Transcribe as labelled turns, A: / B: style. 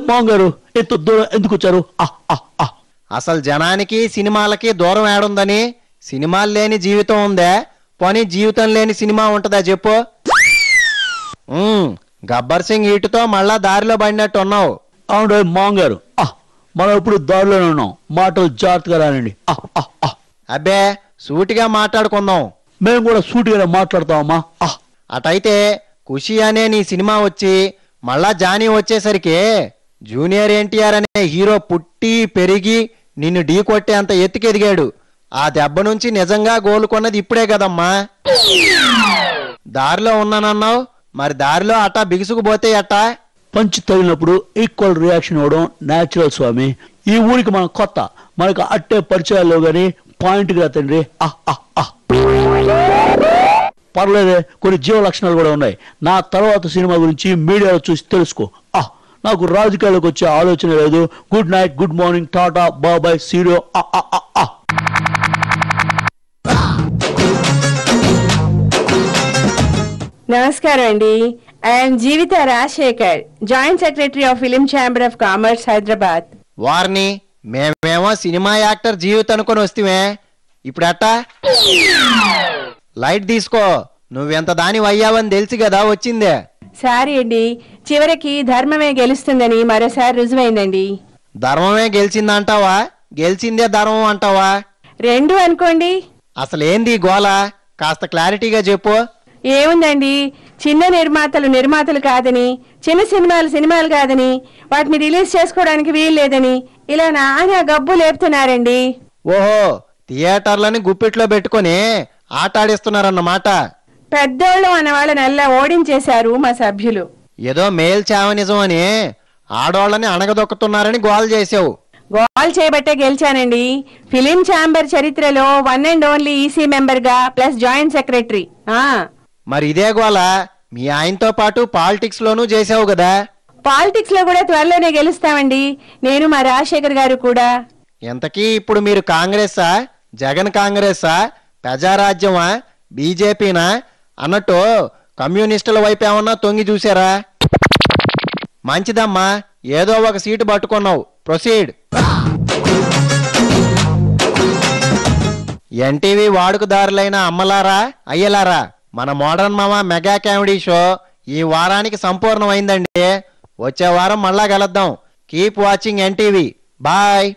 A: మాంగారు ఎంత దూరం ఎందుకు వచ్చారు?
B: అసలు జనానికి సినిమాలకి దూరం ఏడుందని? సినిమాలు లేని జీవితం ఉందే, పోనీ జీవితం లేని సినిమా ఉంటుందా చెప్పు? గబ్బర్ సింగ్ ఈటుతో మళ్ళా దారిలో పడినట్టు ఉన్నావు.
A: అవును మాంగారు, మనం ఇప్పుడు దారిలోనే ఉన్నాం, మాటలు జాగ్రత్తగా రానండి.
B: అబ్బే సూటిగా మాట్లాడుకుందాం.
A: మేము కూడా సూటిగానే మాట్లాడతామమ్మా.
B: అటైతే ఖుషి అనే నీ సినిమా వచ్చి మళ్ళా జానీ వచ్చేసరికి జూనియర్ ఎన్టీఆర్ అనే హీరో పుట్టి పెరిగి నిన్ను ఢీ కొట్టే అంత ఎత్తుకెదిగాడు. ఆ దెబ్బ నుంచి నిజంగా గోలుకొన్నది ఇప్పుడే కదమ్మా. దారిలో ఉన్నానన్నావు, మరి దారిలో అట్టా బిగుసుకుపోతే అట్టా?
A: పంచి తగిలినప్పుడు ఈక్వల్ రియాక్షన్ ఇవ్వడం న్యాచురల్ స్వామి. ఈ ఊరికి మనం కొత్త, మనకు అట్టే పరిచయాల్లో గాని పాయింట్ గా తండ్రి. పర్లేదే, కొన్ని జీవ లక్షణాలు కూడా ఉన్నాయి. నా తర్వాత సినిమా గురించి మీడియాలో చూసి తెలుసుకో. నాకు రాజకీయాలకు వచ్చే ఆలోచన లేదు. Good night, good morning, Tata, బాబాయ్, సీరియో.
C: నమస్కారం అండి. I'm Jeevitha Rajasekhar, joint secretary of film chamber of commerce, Hyderabad.
B: వారిని మేమేమో సినిమా యాక్టర్ జీవితం అనుకుని వస్తేమే, ఇప్పుడు అట్టా? లైట్ తీసుకో, నువ్వెంత దాని అయ్యావని తెలిసి కదా వచ్చిందే.
C: సారీ అండి, చివరికి ధర్మమే గెలుస్తుందని మరోసారి రుజువైందండి.
B: ధర్మమే గెలిచిందంటావా, గెలిచిందే ధర్మం అంటావా?
C: రెండు అనుకోండి.
B: అసలేంది గోల, కాస్త క్లారిటీగా చెప్పు.
C: ఏముందండి, చిన్న నిర్మాతలు కాదని, చిన్న సినిమాలు కాదని, వాటిని రిలీజ్ చేసుకోవడానికి వీలు లేదని ఇలా నానా గబ్బు లేపుతున్నారండి.
B: ఓహో, థియేటర్లని గుప్పిట్లో పెట్టుకుని ఆటాడిస్తున్నారన్నమాట.
C: పెద్దోళ్ళు అన్న వాళ్ళనల్లా ఓడించేశారు మా సభ్యులు.
B: ఏదో మేల్ చావనిజం అని ఆడోళ్ళని అణగదొక్కుతున్నారని గోల్ చేసావు.
C: గోల్ చేయబట్టే గెలిచానండి. ఫిలిం ఛాంబర్ చరిత్రలో 1 and only ఈసీ మెంబర్ గా ప్లస్ జాయింట్ సెక్రటరీ.
B: మరి ఇదే గోల మీ ఆయనతో పాటు పాలిటిక్స్ లోనూ చేసావు కదా?
C: పాలిటిక్స్ లో కూడా త్వరలోనే గెలుస్తామండి, నేను మా రాజశేఖర్ గారు కూడా.
B: ఎంతకీ ఇప్పుడు మీరు కాంగ్రెసా, జగన్ కాంగ్రెసా, ప్రజారాజ్యమా, బీజేపీనా అన్నట్టు కమ్యూనిస్టుల వైపు ఏమన్నా తొంగి చూసారా? మంచిదమ్మా, ఏదో ఒక సీటు పట్టుకున్నావు. ప్రొసీడ్. ఎన్టీవీ వాడుకదారులైన అమ్మలారా, అయ్యలారా, మన మోడర్న్ మామ మెగా కామెడీ షో ఈ వారానికి సంపూర్ణమైందండి. వచ్చే వారం మళ్ళా కలుద్దాం. Keep watching NTV. బాయ్.